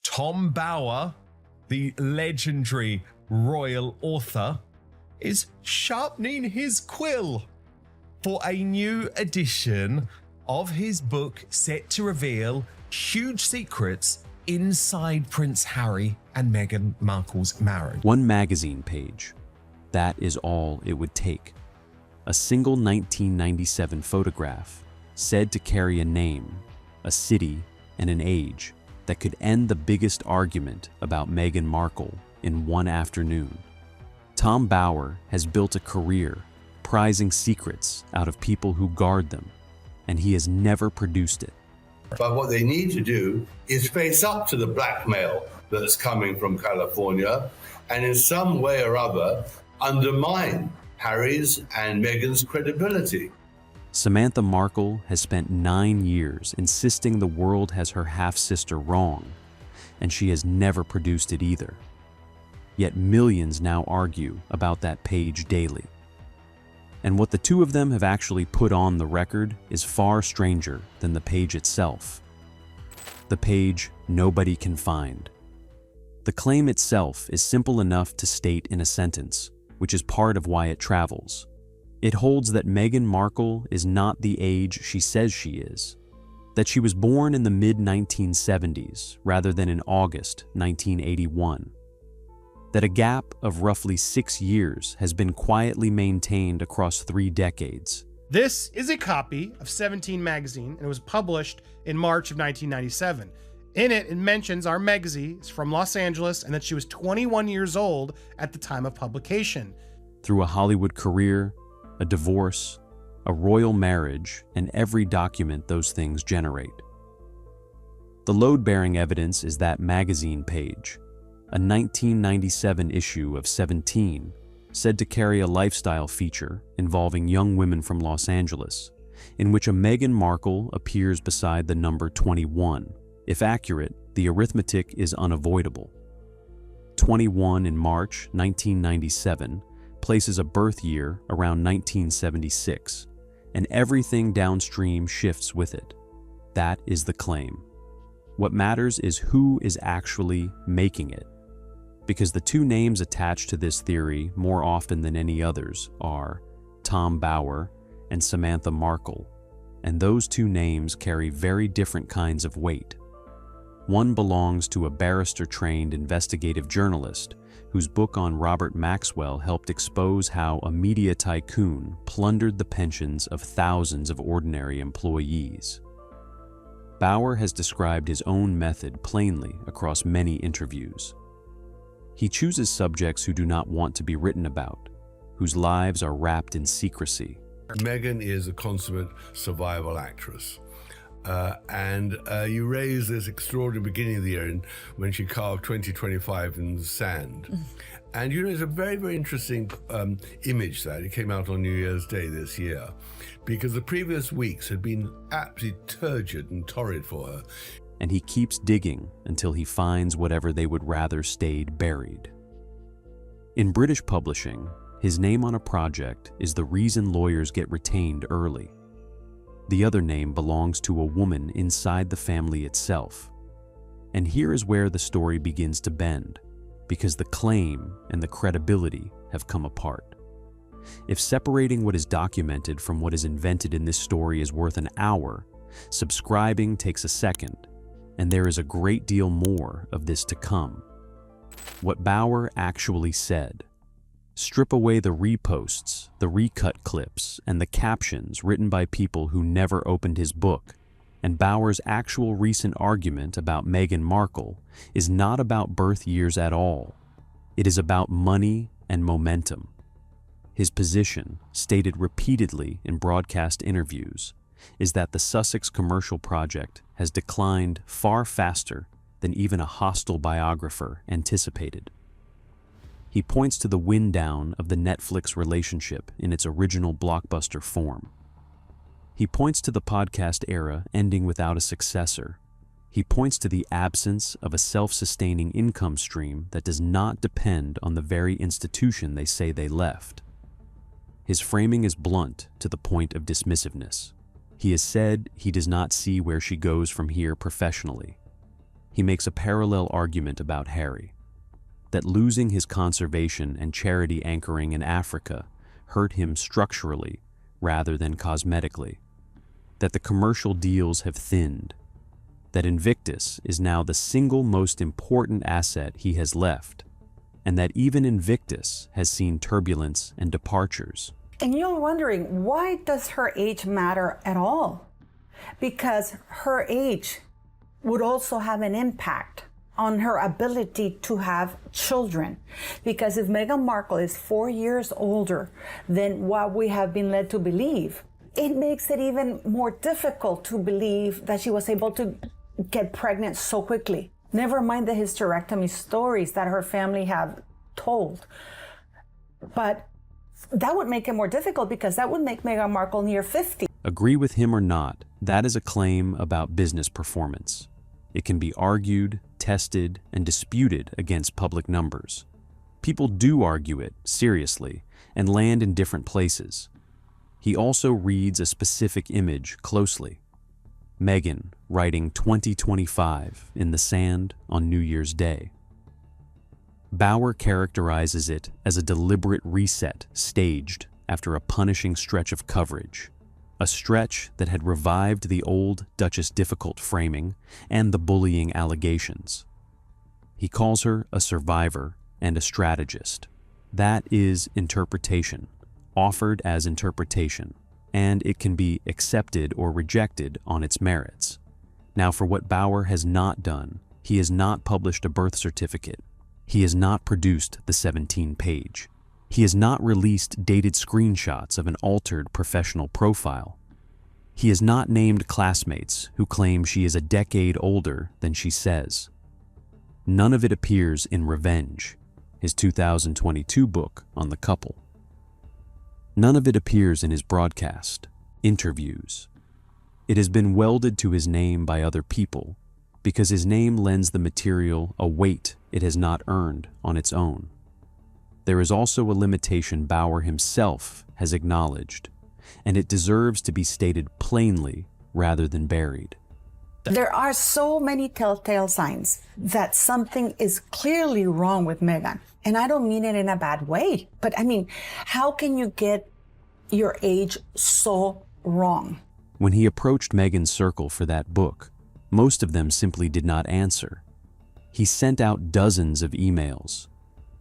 Tom Bower, the legendary royal author, is sharpening his quill for a new edition of his book set to reveal huge secrets inside Prince Harry and Meghan Markle's marriage. One magazine page. That is all it would take. A single 1997 photograph, said to carry a name, a city, and an age that could end the biggest argument about Meghan Markle in one afternoon. Tom Bower has built a career prizing secrets out of people who guard them, and he has never produced it. But what they need to do is face up to the blackmail that's coming from California and in some way or other undermine Harry's and Meghan's credibility. Samantha Markle has spent 9 years insisting the world has her half-sister wrong, and she has never produced it either. Yet millions now argue about that page daily. And what the two of them have actually put on the record is far stranger than the page itself. The page nobody can find. The claim itself is simple enough to state in a sentence, which is part of why it travels. It holds that Meghan Markle is not the age she says she is, that she was born in the mid-1970s rather than in August 1981, that a gap of roughly 6 years has been quietly maintained across 3 decades. This is a copy of 17 magazine, and it was published in March of 1997. In it, it mentions our Megzy is from Los Angeles and that she was 21 years old at the time of publication. Through a Hollywood career, a divorce, a royal marriage, and every document those things generate. The load-bearing evidence is that magazine page, a 1997 issue of 17, said to carry a lifestyle feature involving young women from Los Angeles, in which a Meghan Markle appears beside the number 21. If accurate, the arithmetic is unavoidable. 21 in March 1997 places a birth year around 1976, and everything downstream shifts with it. That is the claim. What matters is who is actually making it, because the two names attached to this theory more often than any others are Tom Bower and Samantha Markle, and those two names carry very different kinds of weight. One belongs to a barrister-trained investigative journalist whose book on Robert Maxwell helped expose how a media tycoon plundered the pensions of thousands of ordinary employees. Bower has described his own method plainly across many interviews. He chooses subjects who do not want to be written about, whose lives are wrapped in secrecy. Meghan is a consummate survival actress. And you raise this extraordinary beginning of the year when she carved 2025 in the sand. And you know, it's a very, very interesting image that it came out on New Year's Day this year, because the previous weeks had been absolutely turgid and torrid for her. And he keeps digging until he finds whatever they would rather stayed buried. In British publishing, his name on a project is the reason lawyers get retained early. The other name belongs to a woman inside the family itself. And here is where the story begins to bend, because the claim and the credibility have come apart. If separating what is documented from what is invented in this story is worth an hour, subscribing takes a second, and there is a great deal more of this to come. What Bower actually said. Strip away the reposts, the recut clips, and the captions written by people who never opened his book, and Bower's actual recent argument about Meghan Markle is not about birth years at all. It is about money and momentum. His position, stated repeatedly in broadcast interviews, is that the Sussex commercial project has declined far faster than even a hostile biographer anticipated. He points to the wind down of the Netflix relationship in its original blockbuster form. He points to the podcast era ending without a successor. He points to the absence of a self-sustaining income stream that does not depend on the very institution they say they left. His framing is blunt to the point of dismissiveness. He has said he does not see where she goes from here professionally. he makes a parallel argument about Harry, that losing his conservation and charity anchoring in Africa hurt him structurally rather than cosmetically, that the commercial deals have thinned, that Invictus is now the single most important asset he has left, and that even Invictus has seen turbulence and departures. And you're wondering, why does her age matter at all? Because her age would also have an impact on her ability to have children. Because if Meghan Markle is 4 years older than what we have been led to believe, it makes it even more difficult to believe that she was able to get pregnant so quickly. Never mind the hysterectomy stories that her family have told. But that would make it more difficult because that would make Meghan Markle near 50. Agree with him or not, that is a claim about business performance. It can be argued, tested, and disputed against public numbers. People do argue it seriously and land in different places. He also reads a specific image closely. Meghan writing 2025 in the sand on New Year's Day. Bauer characterizes it as a deliberate reset staged after a punishing stretch of coverage, a stretch that had revived the old Duchess Difficult framing and the bullying allegations. He calls her a survivor and a strategist. That is interpretation, offered as interpretation, and it can be accepted or rejected on its merits. Now, for what Bauer has not done, he has not published a birth certificate. He has not produced the 17-page. He has not released dated screenshots of an altered professional profile. He has not named classmates who claim she is a decade older than she says. None of it appears in Revenge, his 2022 book on the couple. None of it appears in his broadcast, interviews. It has been welded to his name by other people because his name lends the material a weight it has not earned on its own. There is also a limitation Bauer himself has acknowledged, and it deserves to be stated plainly rather than buried. There are so many telltale signs that something is clearly wrong with Meghan. And I don't mean it in a bad way, but I mean, how can you get your age so wrong? When he approached Meghan's circle for that book, most of them simply did not answer. He sent out dozens of emails.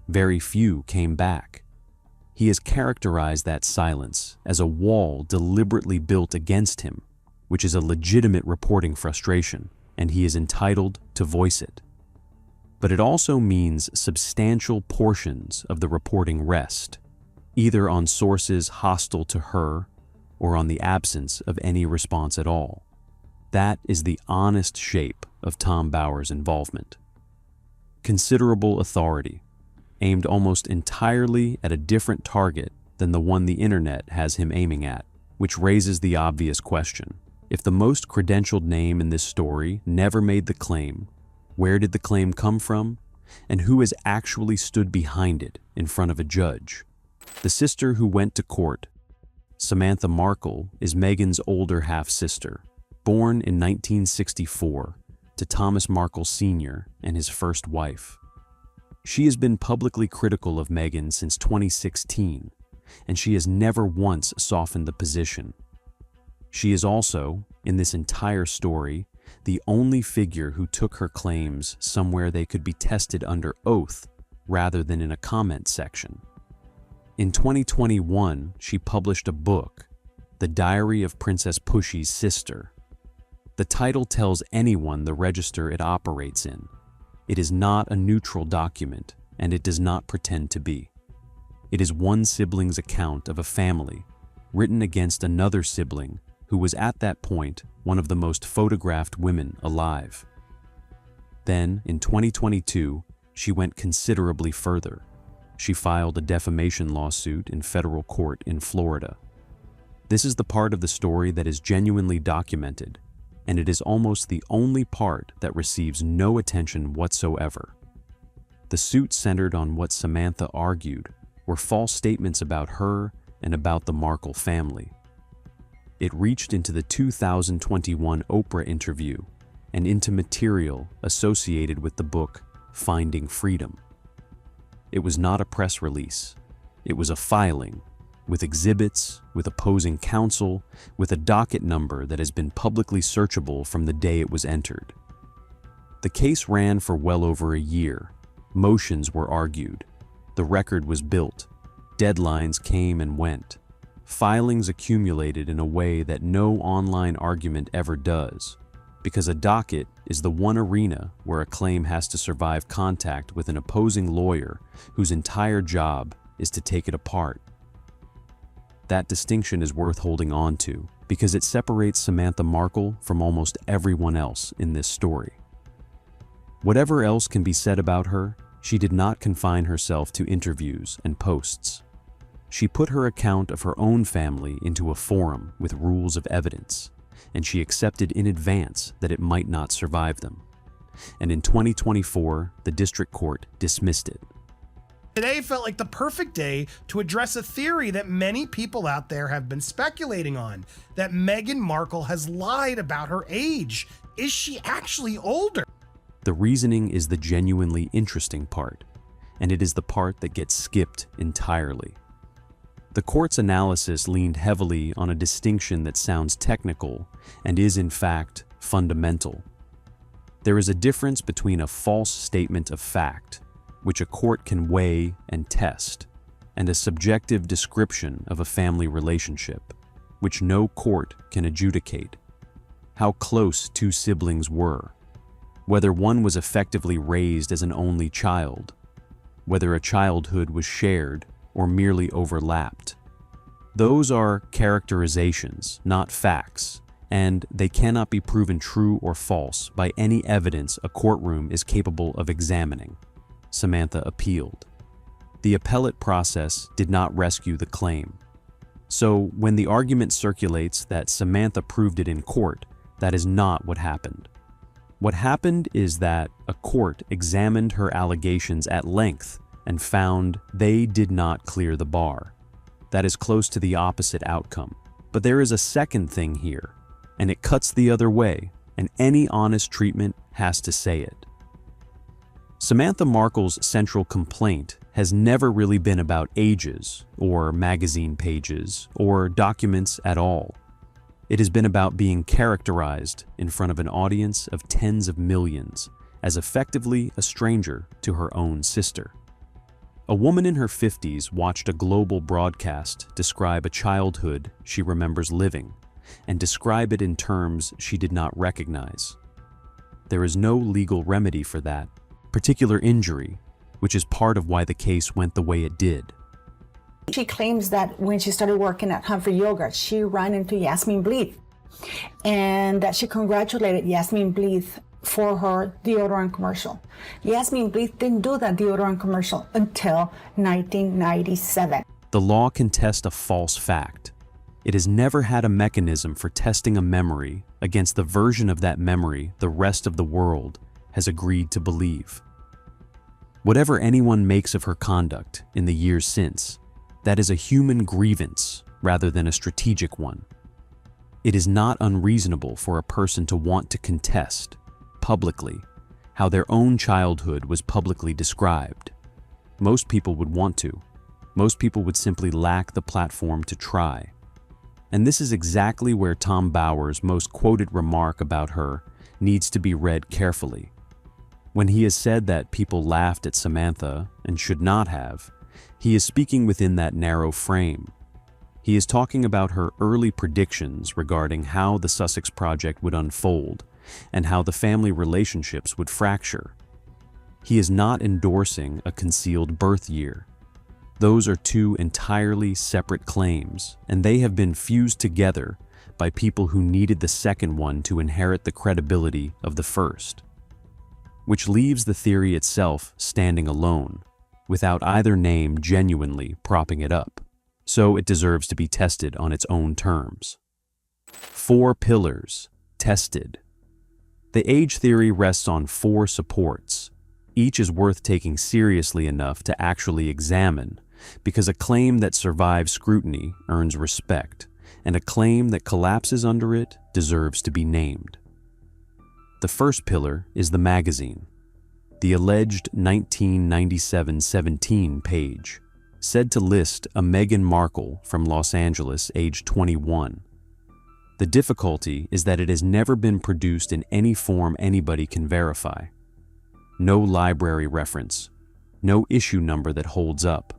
Very few came back. He has characterized that silence as a wall deliberately built against him, which is a legitimate reporting frustration, and he is entitled to voice it. But it also means substantial portions of the reporting rest, either on sources hostile to her or on the absence of any response at all. That is the honest shape of Tom Bauer's involvement. Considerable authority, aimed almost entirely at a different target than the one the internet has him aiming at, which raises the obvious question. If the most credentialed name in this story never made the claim, where did the claim come from, and who has actually stood behind it in front of a judge? The sister who went to court, Samantha Markle, is Meghan's older half-sister, born in 1964 to Thomas Markle Sr. and his first wife. She has been publicly critical of Meghan since 2016, and she has never once softened the position. She is also, in this entire story, the only figure who took her claims somewhere they could be tested under oath rather than in a comment section. In 2021, she published a book, The Diary of Princess Pushy's Sister. The title tells anyone the register it operates in. It is not a neutral document, and it does not pretend to be. It is one sibling's account of a family, written against another sibling who was at that point one of the most photographed women alive. Then, in 2022, she went considerably further. She filed a defamation lawsuit in federal court in Florida. This is the part of the story that is genuinely documented, and it is almost the only part that receives no attention whatsoever. The suit centered on what Samantha argued were false statements about her and about the Markle family. It reached into the 2021 Oprah interview and into material associated with the book Finding Freedom. It was not a press release. It was a filing, with exhibits, with opposing counsel, with a docket number that has been publicly searchable from the day it was entered. The case ran for well over a year. Motions were argued. The record was built. Deadlines came and went. Filings accumulated in a way that no online argument ever does, because a docket is the one arena where a claim has to survive contact with an opposing lawyer whose entire job is to take it apart. That distinction is worth holding on to because it separates Samantha Markle from almost everyone else in this story. Whatever else can be said about her, she did not confine herself to interviews and posts. She put her account of her own family into a forum with rules of evidence, and she accepted in advance that it might not survive them. And in 2024, the district court dismissed it. Today felt like the perfect day to address a theory that many people out there have been speculating on, that Meghan Markle has lied about her age. Is she actually older? The reasoning is the genuinely interesting part, and it is the part that gets skipped entirely. The court's analysis leaned heavily on a distinction that sounds technical and is in fact fundamental. There is a difference between a false statement of fact, which a court can weigh and test, and a subjective description of a family relationship, which no court can adjudicate. How close two siblings were, whether one was effectively raised as an only child, whether a childhood was shared or merely overlapped. Those are characterizations, not facts, and they cannot be proven true or false by any evidence a courtroom is capable of examining. Samantha appealed. The appellate process did not rescue the claim. So when the argument circulates that Samantha proved it in court, that is not what happened. What happened is that a court examined her allegations at length and found they did not clear the bar. That is close to the opposite outcome. But there is a second thing here, and it cuts the other way, and any honest treatment has to say it. Samantha Markle's central complaint has never really been about ages, or magazine pages, or documents at all. It has been about being characterized in front of an audience of tens of millions as effectively a stranger to her own sister. A woman in her 50s watched a global broadcast describe a childhood she remembers living, and describe it in terms she did not recognize. There is no legal remedy for that particular injury, which is part of why the case went the way it did. She claims that when she started working at Humphrey Yogurt, she ran into Yasmin Bleeth, and that she congratulated Yasmin Bleeth for her deodorant commercial. Yasmin Bleeth didn't do that deodorant commercial until 1997. The law can test a false fact. It has never had a mechanism for testing a memory against the version of that memory the rest of the world has agreed to believe. Whatever anyone makes of her conduct in the years since, that is a human grievance rather than a strategic one. It is not unreasonable for a person to want to contest, publicly, how their own childhood was publicly described. Most people would want to. Most people would simply lack the platform to try. And this is exactly where Tom Bauer's most quoted remark about her needs to be read carefully. When he has said that people laughed at Samantha and should not have, he is speaking within that narrow frame. He is talking about her early predictions regarding how the Sussex Project would unfold and how the family relationships would fracture. He is not endorsing a concealed birth year. Those are two entirely separate claims, and they have been fused together by people who needed the second one to inherit the credibility of the first, which leaves the theory itself standing alone, without either name genuinely propping it up. So it deserves to be tested on its own terms. 4 pillars, tested. The age theory rests on 4 supports. Each is worth taking seriously enough to actually examine, because a claim that survives scrutiny earns respect, and a claim that collapses under it deserves to be named. The first pillar is the magazine. The alleged 1997-17 page, said to list a Meghan Markle from Los Angeles, age 21. The difficulty is that it has never been produced in any form anybody can verify. No library reference, no issue number that holds up,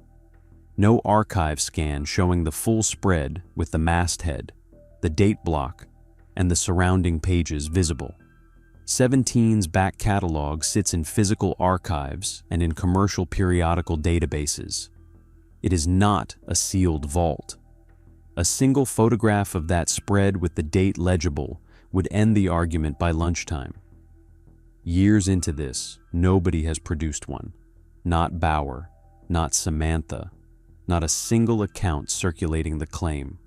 no archive scan showing the full spread with the masthead, the date block, and the surrounding pages visible. 17's back catalog sits in physical archives and in commercial periodical databases. It is not a sealed vault. A single photograph of that spread with the date legible would end the argument by lunchtime. Years into this, nobody has produced one. Not Bauer, not Samantha, not a single account circulating the claim.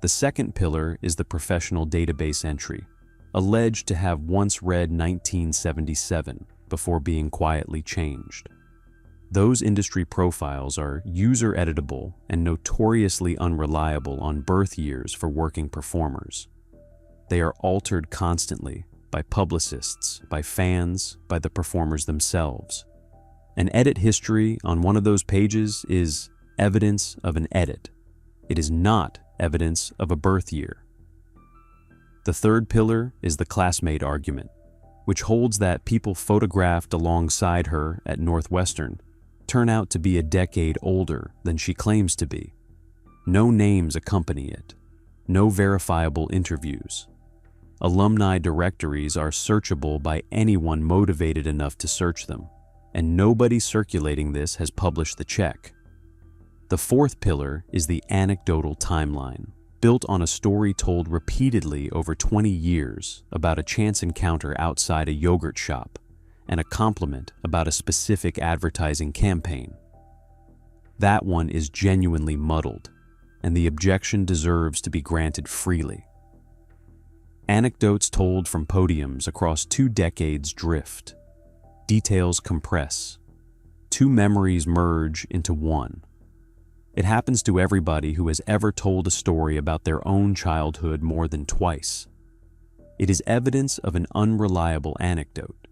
The second pillar is the professional database entry, alleged to have once read 1977 before being quietly changed. Those industry profiles are user-editable and notoriously unreliable on birth years for working performers. They are altered constantly by publicists, by fans, by the performers themselves. An edit history on one of those pages is evidence of an edit. It is not evidence of a birth year. The third pillar is the classmate argument, which holds that people photographed alongside her at Northwestern turn out to be a decade older than she claims to be. No names accompany it, no verifiable interviews. Alumni directories are searchable by anyone motivated enough to search them, and nobody circulating this has published the check. The fourth pillar is the anecdotal timeline, built on a story told repeatedly over 20 years about a chance encounter outside a yogurt shop, and a compliment about a specific advertising campaign. That one is genuinely muddled, and the objection deserves to be granted freely. Anecdotes told from podiums across 2 decades drift. Details compress. 2 memories merge into one. It happens to everybody who has ever told a story about their own childhood more than twice. It is evidence of an unreliable anecdote.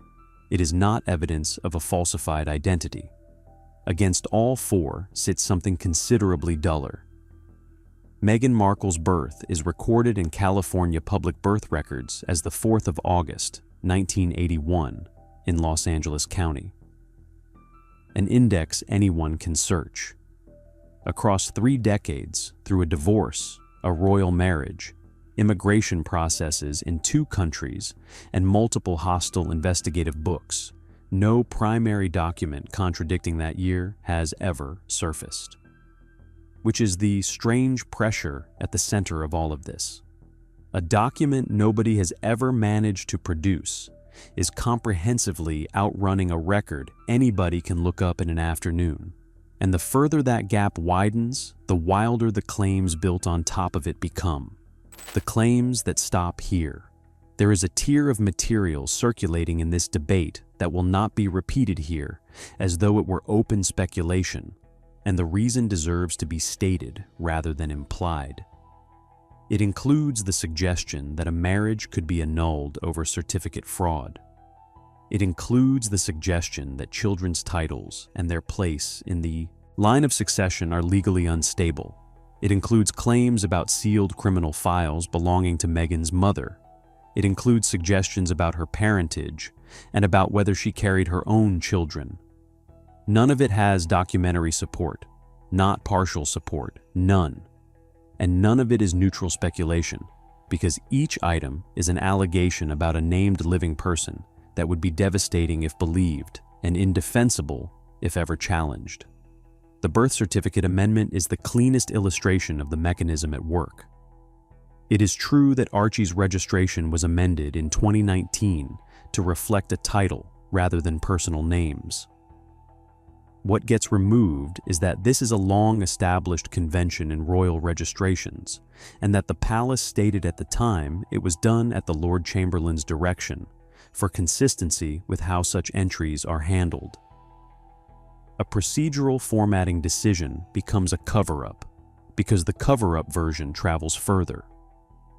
It is not evidence of a falsified identity. Against all 4 sits something considerably duller. Meghan Markle's birth is recorded in California public birth records as the 4th of August, 1981, in Los Angeles County. An index anyone can search. Across 3 decades, through a divorce, a royal marriage, immigration processes in 2 countries, and multiple hostile investigative books, no primary document contradicting that year has ever surfaced. Which is the strange pressure at the center of all of this. A document nobody has ever managed to produce is comprehensively outrunning a record anybody can look up in an afternoon. And the further that gap widens, the wilder the claims built on top of it become. The claims that stop here. There is a tier of material circulating in this debate that will not be repeated here, as though it were open speculation, and the reason deserves to be stated rather than implied. It includes the suggestion that a marriage could be annulled over certificate fraud. It includes the suggestion that children's titles and their place in the line of succession are legally unstable. It includes claims about sealed criminal files belonging to Meghan's mother. It includes suggestions about her parentage and about whether she carried her own children. None of it has documentary support, not partial support, none. And none of it is neutral speculation, because each item is an allegation about a named living person that would be devastating if believed and indefensible if ever challenged. The birth certificate amendment is the cleanest illustration of the mechanism at work. It is true that Archie's registration was amended in 2019 to reflect a title rather than personal names. What gets removed is that this is a long-established convention in royal registrations, and that the palace stated at the time it was done at the Lord Chamberlain's direction, for consistency with how such entries are handled. A procedural formatting decision becomes a cover-up, because the cover-up version travels further.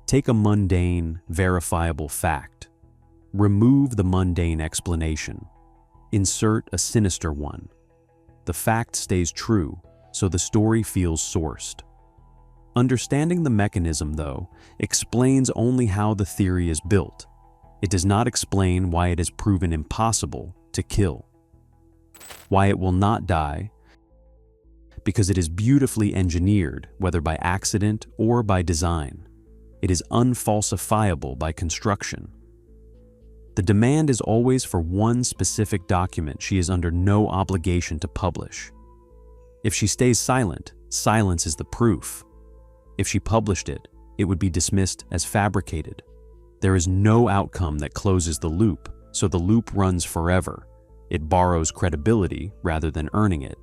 Take a mundane, verifiable fact. Remove the mundane explanation. Insert a sinister one. The fact stays true, so the story feels sourced. Understanding the mechanism, though, explains only how the theory is built. It does not explain why it is proven impossible to kill. Why it will not die, because it is beautifully engineered, whether by accident or by design. It is unfalsifiable by construction. The demand is always for one specific document she is under no obligation to publish. If she stays silent, silence is the proof. If she published it, it would be dismissed as fabricated. There is no outcome that closes the loop, so the loop runs forever. It borrows credibility rather than earning it.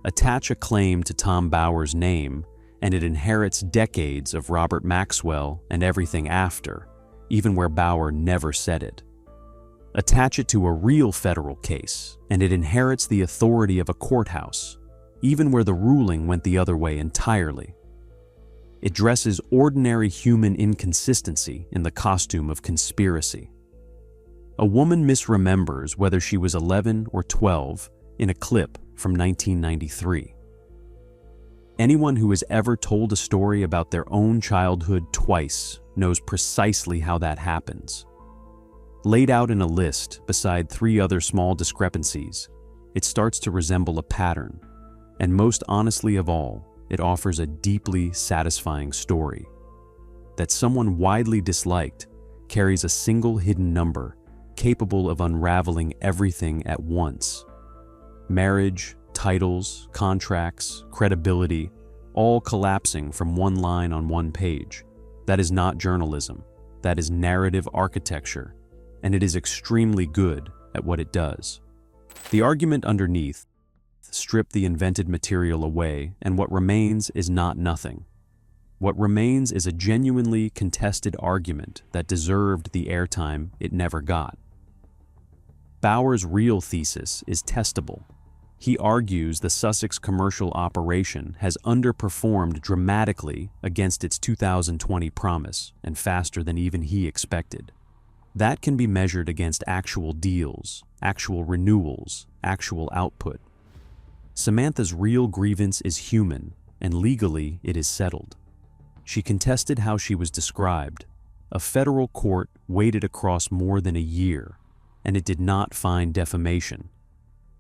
Attach a claim to Tom Bower's name, and it inherits decades of Robert Maxwell and everything after, even where Bower never said it. Attach it to a real federal case, and it inherits the authority of a courthouse, even where the ruling went the other way entirely. It dresses ordinary human inconsistency in the costume of conspiracy. A woman misremembers whether she was 11 or 12 in a clip from 1993. Anyone who has ever told a story about their own childhood twice knows precisely how that happens. Laid out in a list beside 3 other small discrepancies, it starts to resemble a pattern, and most honestly of all, it offers a deeply satisfying story. That someone widely disliked carries a single hidden number capable of unraveling everything at once. Marriage, titles, contracts, credibility, all collapsing from one line on one page. That is not journalism. That is narrative architecture, and it is extremely good at what it does. The argument underneath: strip the invented material away, and what remains is not nothing. What remains is a genuinely contested argument that deserved the airtime it never got. Bower's real thesis is testable. He argues the Sussex commercial operation has underperformed dramatically against its 2020 promise, and faster than even he expected. That can be measured against actual deals, actual renewals, actual output. Samantha's real grievance is human, and legally it is settled. She contested how she was described. A federal court waited across more than a year, and it did not find defamation.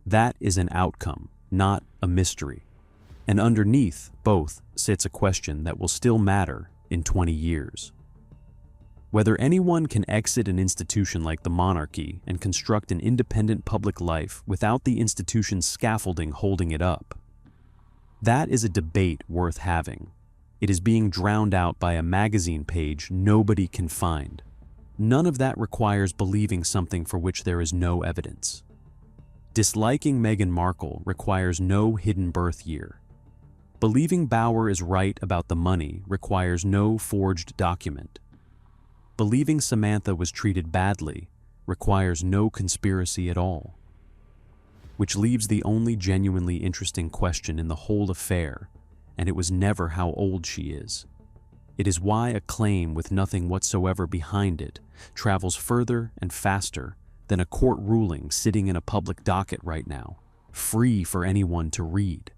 That is an outcome, not a mystery. And underneath both sits a question that will still matter in 20 years. Whether anyone can exit an institution like the monarchy and construct an independent public life without the institution's scaffolding holding it up. That is a debate worth having. It is being drowned out by a magazine page nobody can find. None of that requires believing something for which there is no evidence. Disliking Meghan Markle requires no hidden birth year. Believing Bower is right about the money requires no forged document. Believing Samantha was treated badly requires no conspiracy at all. Which leaves the only genuinely interesting question in the whole affair, and it was never how old she is. It is why a claim with nothing whatsoever behind it travels further and faster than a court ruling sitting in a public docket right now, free for anyone to read.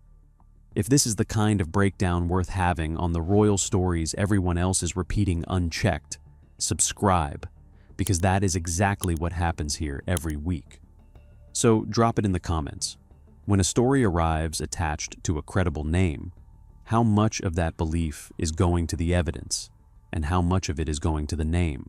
If this is the kind of breakdown worth having on the royal stories everyone else is repeating unchecked, subscribe, because that is exactly what happens here every week. So drop it in the comments. When a story arrives attached to a credible name, how much of that belief is going to the evidence, and how much of it is going to the name?